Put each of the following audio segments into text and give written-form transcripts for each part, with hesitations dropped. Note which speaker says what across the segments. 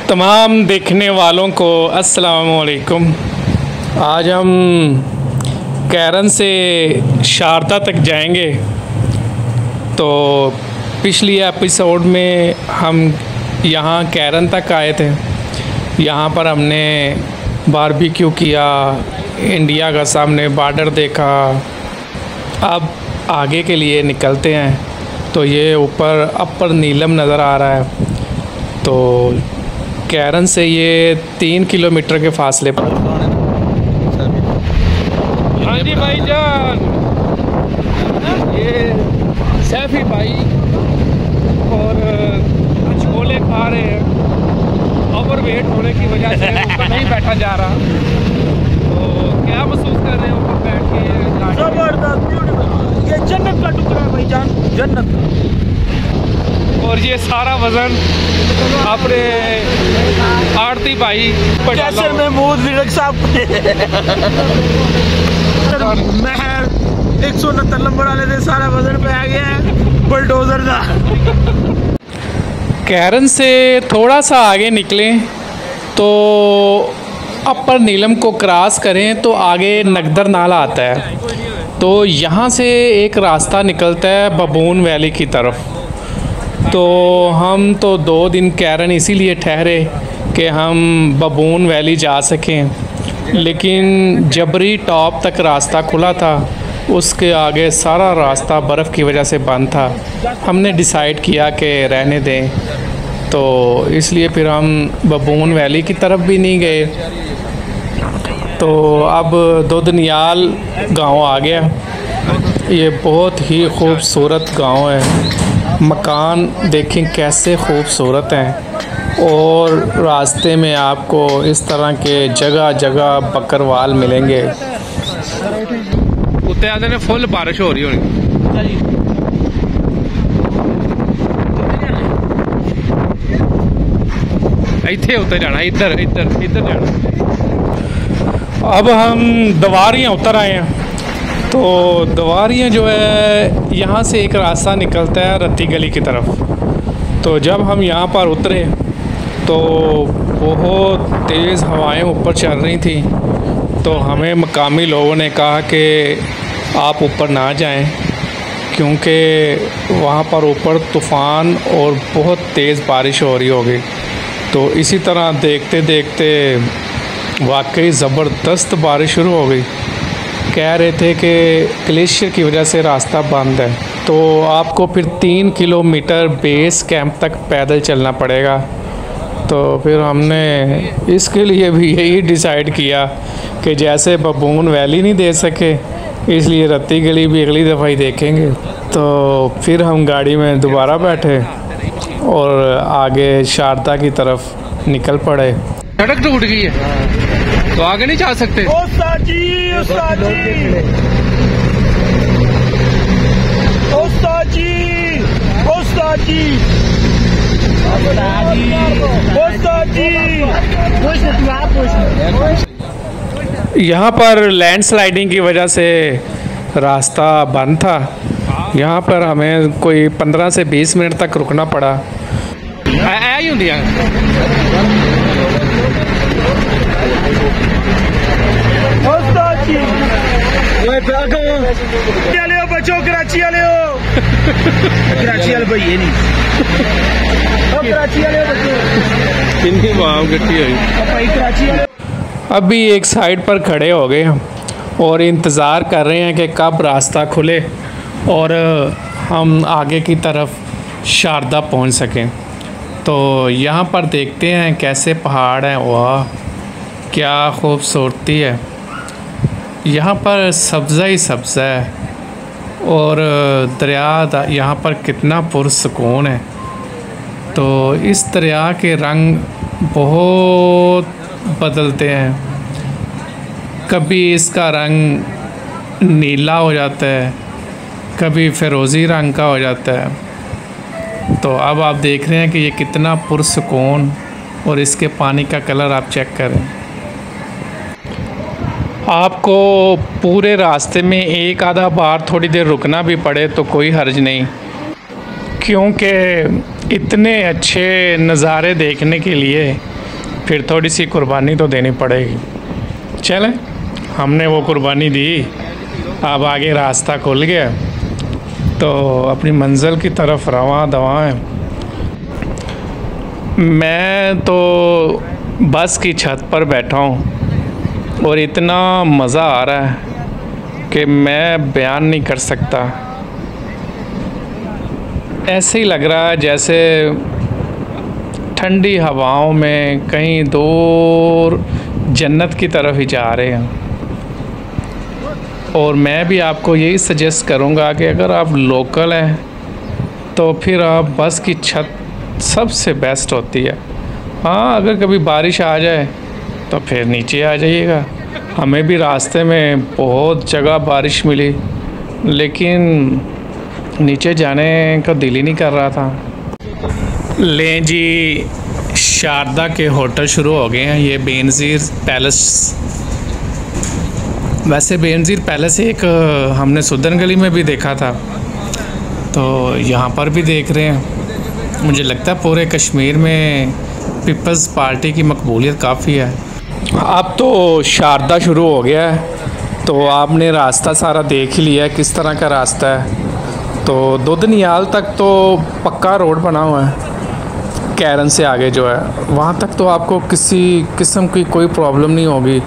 Speaker 1: तमाम देखने वालों को अस्सलाम वालेकुम। आज हम कैरन से शारदा तक जाएंगे। तो पिछली एपिसोड में हम यहाँ कैरन तक आए थे। यहाँ पर हमने बारबेक्यू किया, इंडिया का सामने बॉर्डर देखा। अब आगे के लिए निकलते हैं। तो ये ऊपर अपर नीलम नज़र आ रहा है। तो कैरन से ये 3 किलोमीटर के फासले पर। हाँ जी भाईजान, ये सैफी भाई और छोले खा रहे हैं। ओवर वेट होने की वजह से ऊपर नहीं बैठा जा रहा। तो क्या महसूस कर रहे हैं ऊपर बैठ के?
Speaker 2: जबरदस्त, ब्यूटीफुल, ये जन्नत का टुकड़ा है भाईजान, जन्नत का।
Speaker 1: और ये सारा वजन अपने आरती भाई
Speaker 2: कैसर महमूद विलक साहब महर 169 नंबर वाले से सारा वजन पे आ गया है बुलडोजर का।
Speaker 1: कैरन से थोड़ा सा आगे निकलें तो अपर नीलम को क्रॉस करें तो आगे नगदर नाला आता है। तो यहाँ से एक रास्ता निकलता है बबून वैली की तरफ। तो हम तो 2 दिन कैरन इसीलिए ठहरे कि हम बबून वैली जा सकें, लेकिन जबरी टॉप तक रास्ता खुला था। उसके आगे सारा रास्ता बर्फ़ की वजह से बंद था। हमने डिसाइड किया कि रहने दें, तो इसलिए फिर हम बबून वैली की तरफ भी नहीं गए। तो अब दोदनियाल गांव आ गया। ये बहुत ही खूबसूरत गांव है। मकान देखें कैसे खूबसूरत हैं, और रास्ते में आपको इस तरह के जगह जगह बकरवाल मिलेंगे। उत्ते आते ने फुल बारिश हो रही होनी। इत्थे उत्ते जाना, इधर इधर इधर जाना। अब हम दवारियाँ उतर आए हैं। तो दवारियाँ जो है, यहाँ से एक रास्ता निकलता है रत्ती गली की तरफ। तो जब हम यहाँ पर उतरे तो बहुत तेज़ हवाएं ऊपर चल रही थी। तो हमें मकामी लोगों ने कहा कि आप ऊपर ना जाएं, क्योंकि वहाँ पर ऊपर तूफ़ान और बहुत तेज़ बारिश हो रही होगी। तो इसी तरह देखते देखते वाकई ज़बरदस्त बारिश शुरू हो गई। कह रहे थे कि ग्लेशियर की वजह से रास्ता बंद है। तो आपको फिर 3 किलोमीटर बेस कैंप तक पैदल चलना पड़ेगा। तो फिर हमने इसके लिए भी यही डिसाइड किया कि जैसे बबून वैली नहीं दे सके, इसलिए रत्ती गली भी अगली दफ़ा ही देखेंगे। तो फिर हम गाड़ी में दोबारा बैठे और आगे शारदा की तरफ निकल पड़े। सड़क टूट गई है तो आगे नहीं जा सकते।
Speaker 2: उस्ताद जी, उस्ताद जी, उस्ताद जी, उस्ताद जी, उस्ताद जी।
Speaker 1: यहाँ पर लैंडस्लाइडिंग की वजह से रास्ता बंद था। यहाँ पर हमें कोई 15 से 20 मिनट तक रुकना पड़ा। आई होंगी
Speaker 2: बच्चों, कराची वाले हो, कराची वाले भाई ये नहीं, कराची वाले बच्चों,
Speaker 1: इनकी वाव गट्टी हुई।
Speaker 2: कराची वाले
Speaker 1: अभी एक साइड पर खड़े हो गए हम और इंतज़ार कर रहे हैं कि कब रास्ता खुले और हम आगे की तरफ शारदा पहुंच सकें। तो यहाँ पर देखते हैं कैसे पहाड़ हैं। वाह, क्या खूबसूरती है। यहाँ पर सब्ज़ा ही सब्ज़ा है और दरिया यहाँ पर कितना पुरसुकून है। तो इस दरिया के रंग बहुत बदलते हैं। कभी इसका रंग नीला हो जाता है, कभी फिरोज़ी रंग का हो जाता है। तो अब आप देख रहे हैं कि ये कितना पुरसुकून, और इसके पानी का कलर आप चेक करें। आपको पूरे रास्ते में एक आधा बार थोड़ी देर रुकना भी पड़े तो कोई हर्ज नहीं, क्योंकि इतने अच्छे नज़ारे देखने के लिए फिर थोड़ी सी कुर्बानी तो देनी पड़ेगी। चलें, हमने वो कुर्बानी दी, अब आगे रास्ता खुल गया तो अपनी मंजिल की तरफ रवां दवां है। मैं तो बस की छत पर बैठा हूँ और इतना मज़ा आ रहा है कि मैं बयान नहीं कर सकता। ऐसे ही लग रहा है जैसे ठंडी हवाओं में कहीं दूर जन्नत की तरफ ही जा रहे हैं। और मैं भी आपको यही सजेस्ट करूँगा कि अगर आप लोकल हैं तो फिर आप बस की छत सबसे बेस्ट होती है। हाँ, अगर कभी बारिश आ जाए तो फिर नीचे आ जाइएगा। हमें भी रास्ते में बहुत जगह बारिश मिली, लेकिन नीचे जाने का दिल ही नहीं कर रहा था। लें जी, शारदा के होटल शुरू हो गए हैं। ये बेनज़ीर पैलेस, वैसे बेनज़ीर पैलेस एक हमने सुदन गली में भी देखा था, तो यहाँ पर भी देख रहे हैं। मुझे लगता है पूरे कश्मीर में पीपल्स पार्टी की मकबूलियत काफ़ी है। अब तो शारदा शुरू हो गया है, तो आपने रास्ता सारा देख ही लिया है किस तरह का रास्ता है। तो दुधनियाल तक तो पक्का रोड बना हुआ है, कैरन से आगे जो है वहाँ तक तो आपको किसी किस्म की कोई प्रॉब्लम नहीं होगी,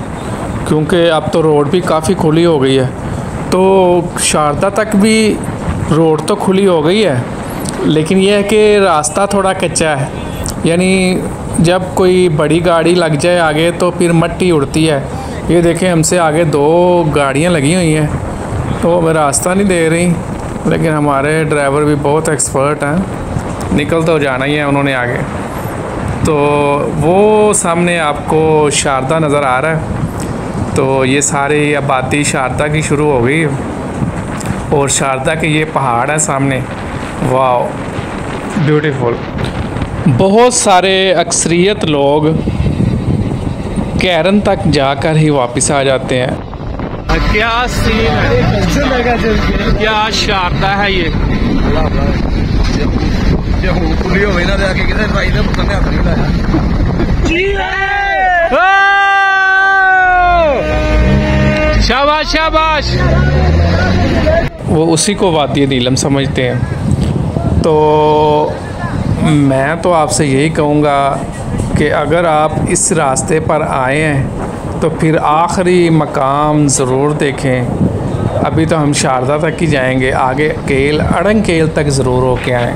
Speaker 1: क्योंकि अब तो रोड भी काफ़ी खुली हो गई है। तो शारदा तक भी रोड तो खुली हो गई है, लेकिन यह है कि रास्ता थोड़ा कच्चा है, यानी जब कोई बड़ी गाड़ी लग जाए आगे तो फिर मट्टी उड़ती है। ये देखें, हमसे आगे 2 गाड़ियाँ लगी हुई हैं तो हमें रास्ता नहीं दे रही, लेकिन हमारे ड्राइवर भी बहुत एक्सपर्ट हैं, निकल तो जाना ही है उन्होंने आगे। तो वो सामने आपको शारदा नज़र आ रहा है, तो ये सारी आबादी शारदा की शुरू हो गई और शारदा के ये पहाड़ है सामने, वाह ब्यूटीफुल। बहुत सारे अक्सरियत लोग कैरन तक जाकर ही वापस आ जाते हैं। क्या सीन है, क्या शारदा है ये। शाबाश शाबाश। वो उसी को वादी नीलम समझते हैं। तो मैं तो आपसे यही कहूँगा कि अगर आप इस रास्ते पर आए हैं तो फिर आखिरी मकाम ज़रूर देखें। अभी तो हम शारदा तक ही जाएंगे, आगे केल अड़ंग केल तक ज़रूर होके आएँ।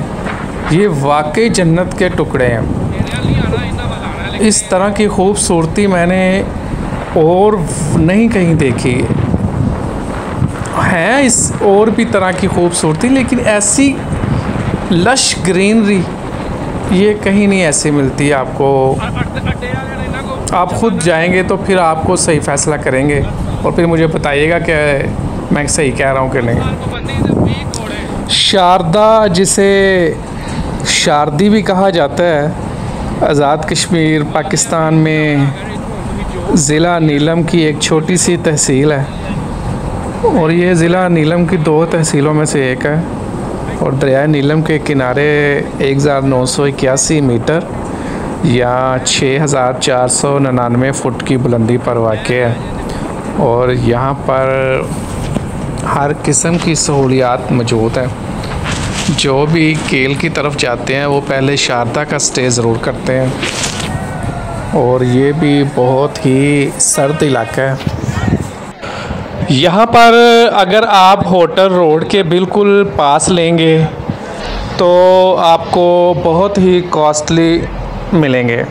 Speaker 1: ये वाकई जन्नत के टुकड़े हैं। इस तरह की खूबसूरती मैंने और नहीं कहीं देखी है। इस और भी तरह की खूबसूरती, लेकिन ऐसी लश ग्रीनरी ये कहीं नहीं ऐसी मिलती है आपको। आप ख़ुद जाएंगे तो फिर आपको सही फ़ैसला करेंगे और फिर मुझे बताइएगा कि मैं सही कह रहा हूँ कि नहीं। शारदा, जिसे शारदी भी कहा जाता है, आज़ाद कश्मीर पाकिस्तान में ज़िला नीलम की एक छोटी सी तहसील है और ये ज़िला नीलम की 2 तहसीलों में से एक है और दरिया नीलम के किनारे 1981 मीटर या 6499 फुट की बुलंदी पर वाक़े है और यहाँ पर हर किस्म की सहूलियात मौजूद हैं। जो भी केल की तरफ जाते हैं वो पहले शारदा का स्टे ज़रूर करते हैं और ये भी बहुत ही सर्द इलाका है। यहाँ पर अगर आप होटल रोड के बिल्कुल पास लेंगे तो आपको बहुत ही कॉस्टली मिलेंगे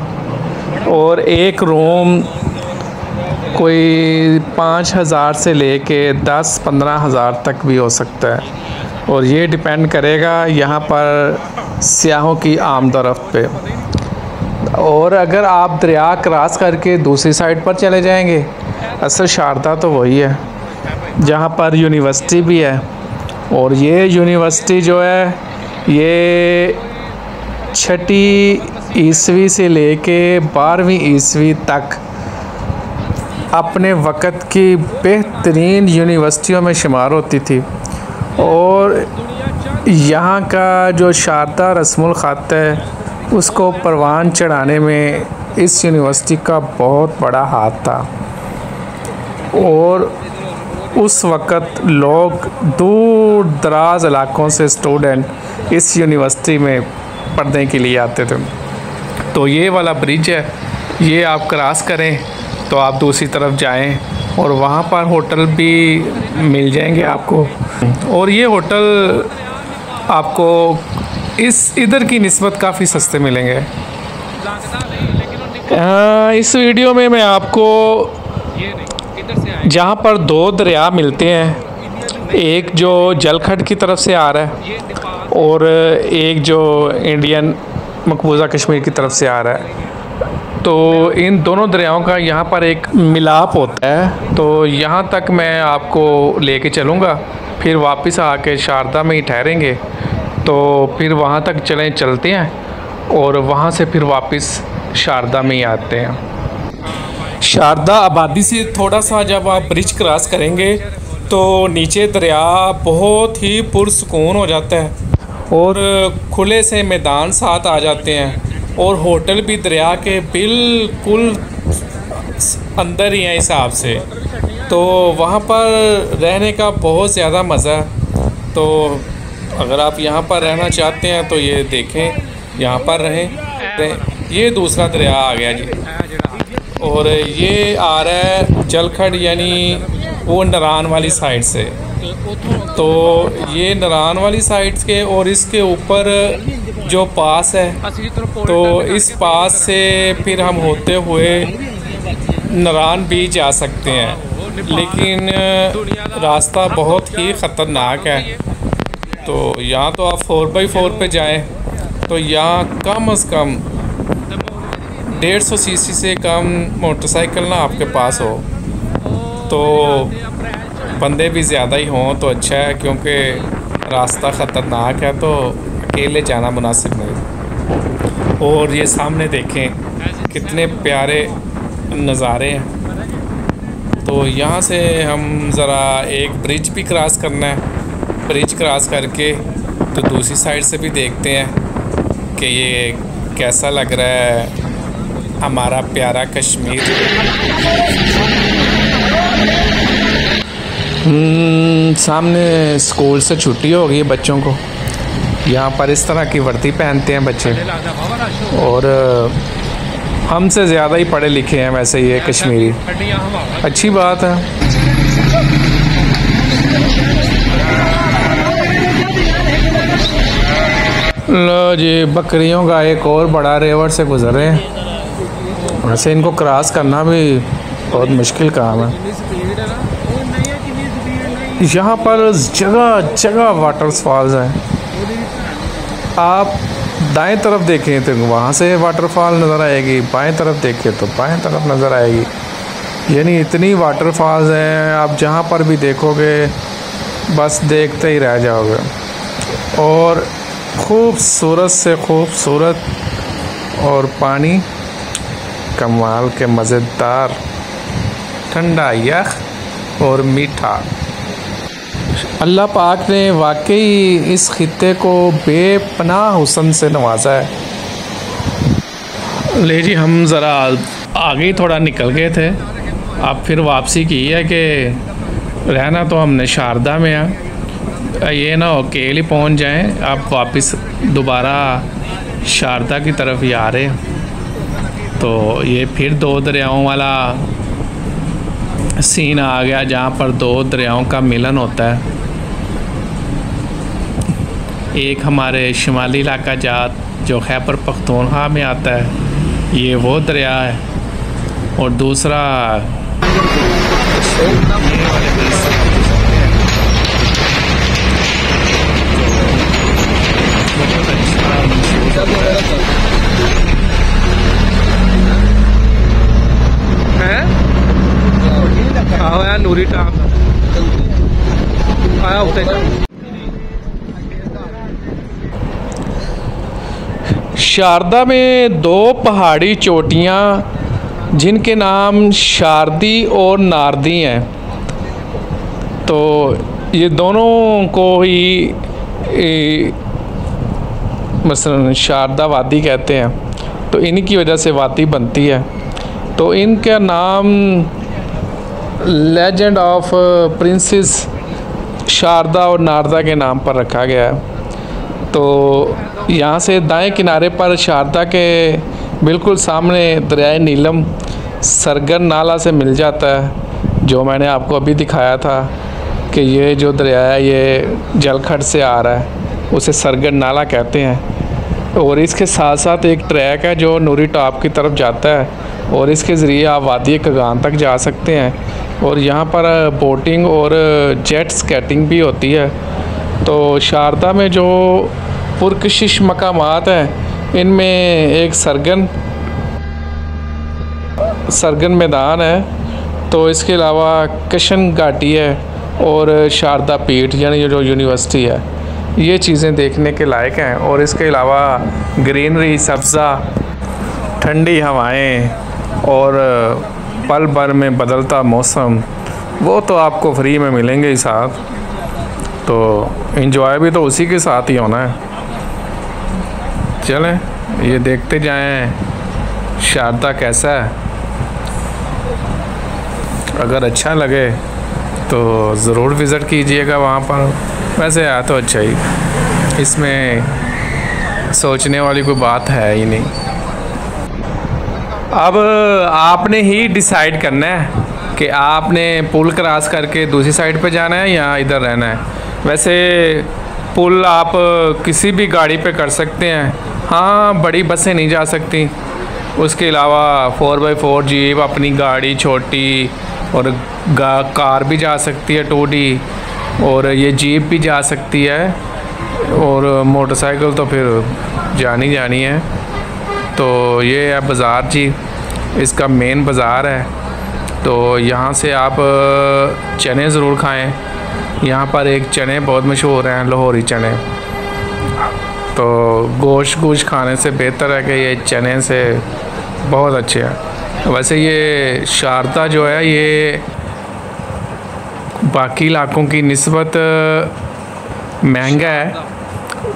Speaker 1: और एक रूम कोई 5,000 से लेके 10-15 हज़ार तक भी हो सकता है और ये डिपेंड करेगा यहाँ पर सियाहों की आमदोरफ्त पे। और अगर आप दरिया क्रॉस करके दूसरी साइड पर चले जाएंगे, असल शारदा तो वही है जहाँ पर यूनिवर्सिटी भी है और ये यूनिवर्सिटी जो है ये 6वीं ईस्वी से लेके 12वीं ईस्वी तक अपने वक़्त की बेहतरीन यूनिवर्सिटियों में शुमार होती थी और यहाँ का जो शारदा रस्मुल ख़ात है उसको परवान चढ़ाने में इस यूनिवर्सिटी का बहुत बड़ा हाथ था और उस वक़्त लोग दूर दराज इलाक़ों से स्टूडेंट इस यूनिवर्सिटी में पढ़ने के लिए आते थे। तो ये वाला ब्रिज है, ये आप क्रॉस करें तो आप दूसरी तरफ जाएं और वहाँ पर होटल भी मिल जाएंगे आपको। और ये होटल आपको इधर की निस्बत काफ़ी सस्ते मिलेंगे। इस वीडियो में मैं आपको जहाँ पर दो दरिया मिलते हैं, एक जो जलखड की तरफ से आ रहा है और एक जो इंडियन मकबूजा कश्मीर की तरफ से आ रहा है, तो इन दोनों दरियाओं का यहाँ पर एक मिलाप होता है। तो यहाँ तक मैं आपको लेके चलूँगा, फिर वापस आके शारदा में ही ठहरेंगे। तो फिर वहाँ तक चलते हैं और वहाँ से फिर वापस शारदा में ही आते हैं। शारदा आबादी से थोड़ा सा जब आप ब्रिज क्रॉस करेंगे तो नीचे दरिया बहुत ही पुरसुकून हो जाता है और खुले से मैदान साथ आ जाते हैं और होटल भी दरिया के बिल्कुल अंदर ही है हिसाब से। तो वहाँ पर रहने का बहुत ज़्यादा मज़ा। तो अगर आप यहाँ पर रहना चाहते हैं तो ये देखें, यहाँ पर रहें। ये दूसरा दरिया आ गया जी और ये आ रहा है जलखड यानी वो नरान वाली साइड से। तो ये नरान वाली साइड के और इसके ऊपर जो पास है, तो इस पास से फिर हम होते हुए नरान भी जा सकते हैं, लेकिन रास्ता बहुत ही ख़तरनाक है। तो यहाँ तो आप 4x4 पे जाएं तो यहाँ कम से कम 150 सीसी से कम मोटरसाइकिल ना आपके पास हो, तो बंदे भी ज़्यादा ही हों तो अच्छा है, क्योंकि रास्ता ख़तरनाक है तो अकेले जाना मुनासिब नहीं। और ये सामने देखें कितने प्यारे नज़ारे हैं। तो यहाँ से हम ज़रा एक ब्रिज भी क्रॉस करना है, ब्रिज क्रॉस करके तो दूसरी साइड से भी देखते हैं कि ये कैसा लग रहा है हमारा प्यारा कश्मीर। सामने स्कूल से छुट्टी हो गई है बच्चों को। यहाँ पर इस तरह की वर्दी पहनते हैं बच्चे और हमसे ज़्यादा ही पढ़े लिखे हैं वैसे ये कश्मीरी। अच्छी बात है। लो जी, बकरियों का एक और बड़ा रेवर से गुजर रहे हैं। वैसे इनको क्रॉस करना भी बहुत मुश्किल काम है। यहाँ पर जगह जगह वाटरफॉल्स हैं। आप दाएं तरफ देखें तो वहाँ से वाटरफॉल नज़र आएगी, बाएं तरफ देखें तो बाएं तरफ नज़र आएगी। यानी इतनी वाटरफॉल्स हैं, आप जहाँ पर भी देखोगे बस देखते ही रह जाओगे। और खूबसूरत से खूबसूरत और पानी कमाल के मज़ेदार, ठंडा यख और मीठा। अल्लाह पाक ने वाकई इस खित्ते को बेपनाह हुस्न से नवाजा है। ले जी, हम ज़रा आगे थोड़ा निकल गए थे, अब फिर वापसी की है कि रहना तो हमने शारदा में है, ये ना अकेले पहुंच जाएं, आप वापस दोबारा शारदा की तरफ ही आ रहे हैं। तो ये फिर दो दरियाओं वाला सीन आ गया, जहाँ पर दो दरियाओं का मिलन होता है। एक हमारे शुमाली इलाका जात जो खैबर पख्तूनख्वा में आता है, ये वो दरिया है, और दूसरा है नूरी टाप आया उठे। शारदा में दो पहाड़ी चोटियाँ जिनके नाम शारदी और नारदी हैं, तो ये दोनों को ही मसलन शारदा वादी कहते हैं। तो इन्हीं की वजह से वादी बनती है। तो इनका नाम लेजेंड ऑफ प्रिंसेस शारदा और नारदा के नाम पर रखा गया है। तो यहाँ से दाएं किनारे पर शारदा के बिल्कुल सामने दरियाए नीलम सरगन नाला से मिल जाता है, जो मैंने आपको अभी दिखाया था कि ये जो दरिया है ये जलखड से आ रहा है, उसे सरगन नाला कहते हैं। और इसके साथ साथ एक ट्रैक है जो नूरी टॉप की तरफ जाता है और इसके ज़रिए आप वादी कगान तक जा सकते हैं। और यहाँ पर बोटिंग और जेट स्केटिंग भी होती है। तो शारदा में जो पुरकशिश मकामात हैं, इनमें एक सरगन मैदान है। तो इसके अलावा कशन घाटी है और शारदा पीठ यानी जो यूनिवर्सिटी है, ये चीज़ें देखने के लायक हैं। और इसके अलावा ग्रीनरी, सब्ज़ा, ठंडी हवाएं और पल भर में बदलता मौसम, वो तो आपको फ्री में मिलेंगे ही साथ। तो एंजॉय भी तो उसी के साथ ही होना है। चलें ये देखते जाएं शारदा कैसा है। अगर अच्छा लगे तो ज़रूर विज़िट कीजिएगा वहाँ पर। वैसे है तो अच्छा ही, इसमें सोचने वाली कोई बात है ही नहीं। अब आपने ही डिसाइड करना है कि आपने पुल क्रॉस करके दूसरी साइड पे जाना है या इधर रहना है। वैसे पुल आप किसी भी गाड़ी पे कर सकते हैं। हाँ, बड़ी बसें नहीं जा सकती। उसके अलावा 4x4 जीप, अपनी गाड़ी छोटी, और कार भी जा सकती है 2D, और ये जीप भी जा सकती है, और मोटरसाइकिल तो फिर जानी है। तो ये है बाज़ार जी, इसका मेन बाज़ार है। तो यहाँ से आप चने ज़रूर खाएं। यहाँ पर एक चने बहुत मशहूर हैं, लाहौरी चने। तो गोश्त खाने से बेहतर है कि ये चने से बहुत अच्छे हैं। वैसे ये शारदा जो है ये बाकी इलाकों की निस्बत महंगा है,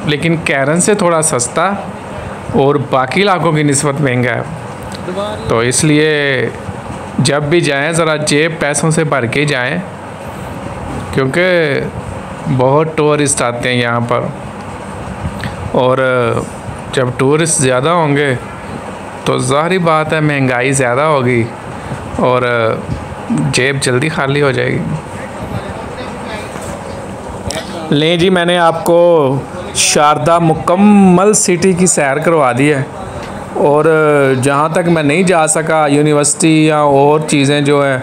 Speaker 1: लेकिन कैरन से थोड़ा सस्ता और बाकी इलाकों की निस्बत महंगा है। तो इसलिए जब भी जाएं ज़रा जेब पैसों से भर के जाएं, क्योंकि बहुत टूरिस्ट आते हैं यहाँ पर। और जब टूरिस्ट ज़्यादा होंगे तो ज़ाहिर बात है महंगाई ज़्यादा होगी और जेब जल्दी खाली हो जाएगी। ले जी, मैंने आपको शारदा मुकम्मल सिटी की सैर करवा दी है। और जहाँ तक मैं नहीं जा सका यूनिवर्सिटी या और चीज़ें जो है,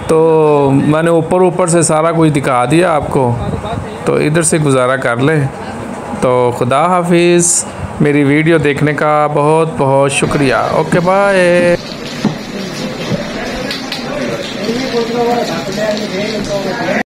Speaker 1: तो मैंने ऊपर से सारा कुछ दिखा दिया आपको। तो इधर से गुजारा कर ले। तो खुदा हाफिज़। मेरी वीडियो देखने का बहुत बहुत शुक्रिया। Okay bye.